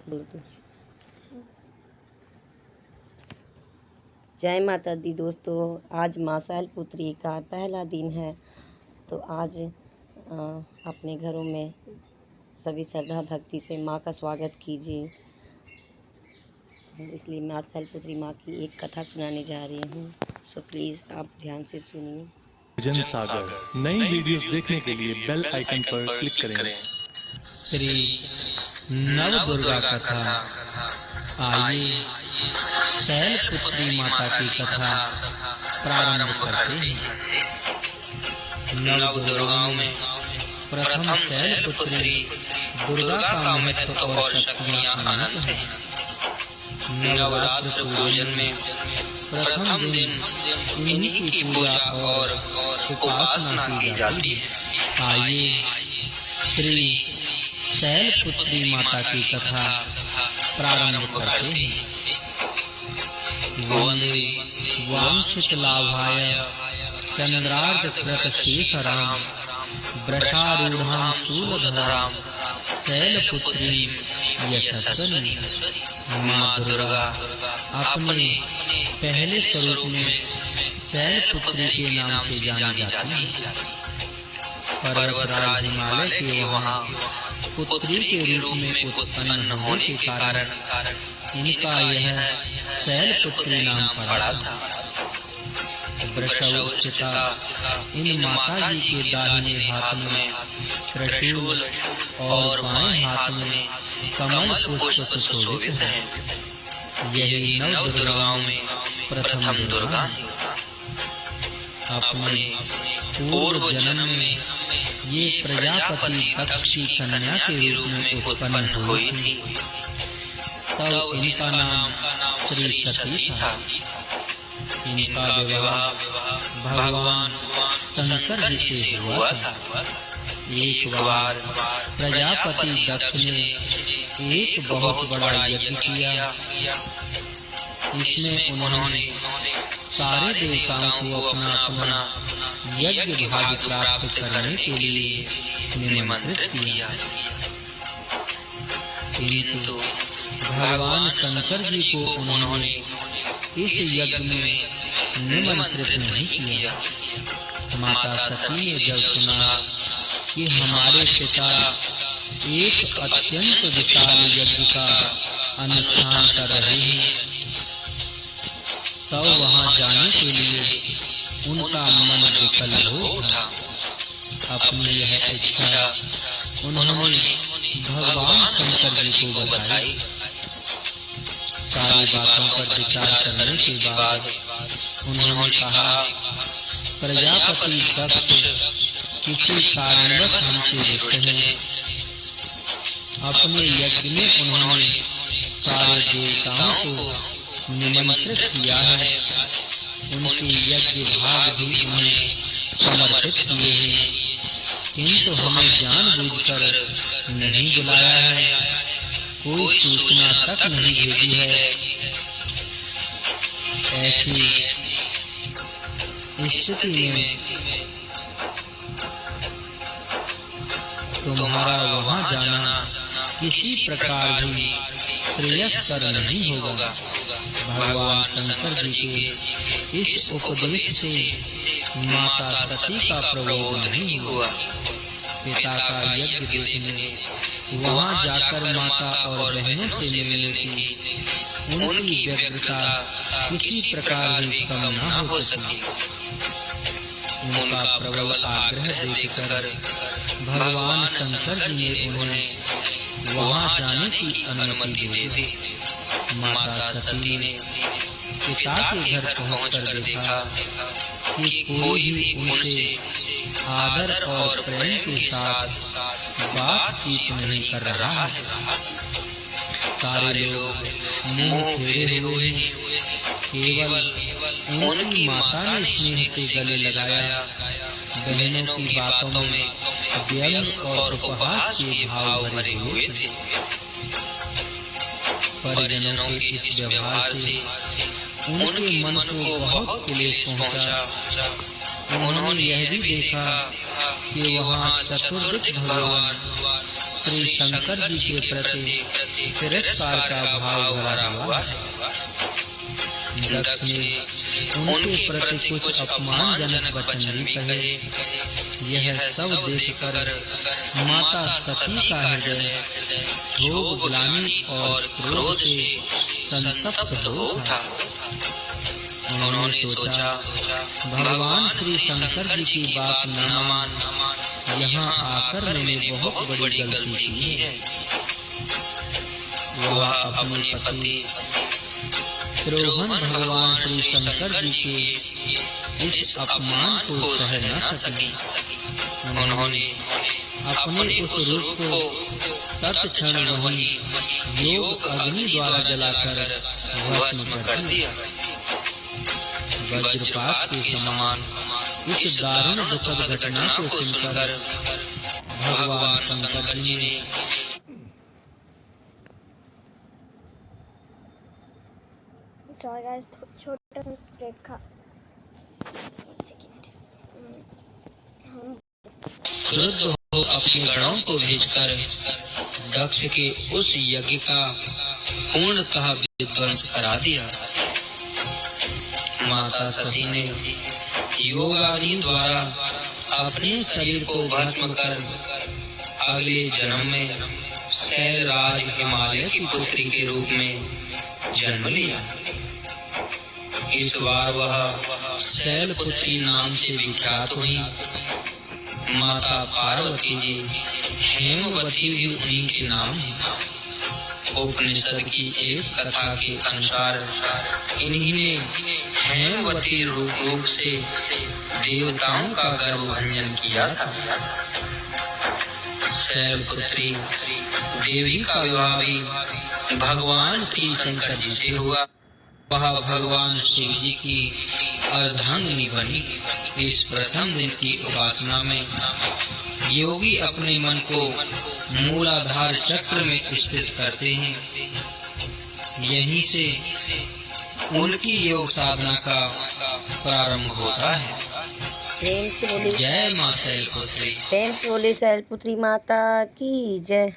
बोल दो। जय माता दी दोस्तों, आज माँ शैलपुत्री का पहला दिन है। तो आज अपने घरों में सभी श्रद्धा भक्ति से माँ का स्वागत कीजिए। इसलिए माँ शैलपुत्री माँ की एक कथा सुनाने जा रही हूँ, सो प्लीज़ आप ध्यान से सुनिए। जन सागर नई वीडियोस देखने के लिए बेल आइकन पर क्लिक करें। श्री नव दुर्गा कथा। आइए शैलपुत्री माता की कथा प्रारंभ करते हैं। नव दुर्गाओं में प्रथम शैलपुत्री दुर्गा का महत्व और शक्तियां अनंत हैं। नवरात्र पूजन में प्रथम दिन इन्हीं की पूजा और उपासना की जाती है। आइए श्री शैलपुत्री माता की कथा प्रारंभ करते हैं। वंदे वांछित लाभाय चंद्रार्ध कृत शेखराम वृषारूढ़ां शूलधरां शैलपुत्री यशस्विनी। माँ दुर्गा अपने पहले स्वरूप में शैलपुत्री के नाम से जानी जाती है। पर्वतराज हिमालय के वहाँ पुत्री के रूप में उत्पन्न होने के कारण इनका यह शैलपुत्री नाम पड़ा था। वृषभ स्थिता इन माता जी के दाहिने हाथ में त्रिशूल और बाएं हाथ में कमल पुष्प सुशोभित है। यही नव दुर्गाओं में प्रथम दुर्गा है। अपने पूर्व जन्म में ये प्रजापति दक्ष की कन्या के रूप में उत्पन्न हुई थी। तब इनका नाम श्री सती था। इनका विवाह भगवान शंकर जी से हुआ था। एक बार प्रजापति दक्ष ने एक बहुत बड़ा यज्ञ किया। इसमें उन्होंने सारे देवताओं को अपना अपना यज्ञ भाग प्राप्त करने के लिए निमंत्रित किया, किंतु भगवान शंकर जी को उन्होंने इस यज्ञ में निमंत्रित नहीं किया। माता सती ने जब सुना कि हमारे पिता एक अत्यंत विशाल यज्ञ का अनुष्ठान कर रहे हैं, तब वहां जाने के लिए उनका मन विकल हो उठा। अपनी यह इच्छा उन्होंने भगवान शंकर जी को बताई। सारी बातों पर विचार करने के बाद उन्होंने कहा, प्रजापति दक्ष किसी कारणवश हमसे रुष्ट हैं। अपने यज्ञ में उन्होंने सारे देवताओं को निमंत्रित किया है। उनके यज्ञ भाग भी उन्हें समर्पित किए हैं, किंतु हमें जानबूझकर नहीं बुलाया है, कोई सूचना तक नहीं भेजी है। ऐसी स्थिति में तुम्हारा वहां जाना किसी प्रकार भी श्रेयस्कर नहीं होगा। भगवान शंकर जी के इस उपदेश से माता सती का प्रबोध नहीं हुआ। पिता का यज्ञ देखने वहां जाकर माता और बहनों से मिलने की उनकी व्यग्रता किसी प्रकार भी कम न हो सकी। उनका प्रबल आग्रह देखकर भगवान शंकर जी ने उन्हें वहां जाने की अनुमति दे दी। माता सती ने पिता के घर पहुंचकर देखा कि कोई भी उनसे आदर और प्रेम के साथ बातचीत नहीं कर रहा है। सारे लोग मुंह फेरे हुए हैं। केवल उनकी माता ने स्नेह से गले लगाया। बहनों की बातों में व्यंग और उपहास के भाव भरे हुए थे। परिजनों के इस व्यवहार से उनके मन को बहुत क्लेश पहुंचा। उन्होंने यह भी देखा कि वहां चतुर्दिक भगवान श्री शंकर जी के प्रति तिरस्कार का भाव भरा हुआ है। दक्ष ने उनके प्रति कुछ अपमानजनक वचन भी कहे। यह सब देखकर माता सती का हृदय क्षोभ, ग्लानि और क्रोध से संतप्त हो उठा। उन्होंने सोचा, भगवान श्री शंकर जी की बात न मान यहाँ आकर मैंने बहुत बड़ी गलती की है। वह अपने पति द्रोहन भगवान श्री शंकर जी के इस अपमान को सह न सकी। उन्होंने अपने उस रूप को तत्क्षण वहीं योग अग्नि द्वारा जलाकर भस्म कर दिया। वज्रपात के समान इस दारुण दुखद घटना को सुनकर भगवान शंकर जी ने छोटा सा स्प्रेड खा क्रुद्ध हो अपने गणों को भेजकर दक्ष के उस यज्ञ का पूर्णतः विध्वंस करा दिया। माता सती ने योगाग्नि द्वारा अपने शरीर को भस्म कर अगले जन्म में शैलराज हिमालय की पुत्री के रूप में जन्म लिया। इस बार वह शैलपुत्री नाम से विख्यात हुई। माता पार्वती जी हेमवती भी उन्हीं के नाम है। उपनिषद की एक कथा के अनुसार इन्हीं ने हेमवती रूप से देवताओं का गर्भ भंजन किया था। शैलपुत्री देवी का विवाह भी भगवान श्री शंकर जी से हुआ। वह भगवान शिव जी की अर्धांगिनी बनी। इस प्रथम दिन की उपासना में योगी अपने मन को मूलाधार चक्र में स्थित करते हैं। यहीं से उनकी योग साधना का प्रारंभ होता है। प्रेम से बोली जय मां शैलपुत्री। प्रेम से बोली शैलपुत्री माता की जय।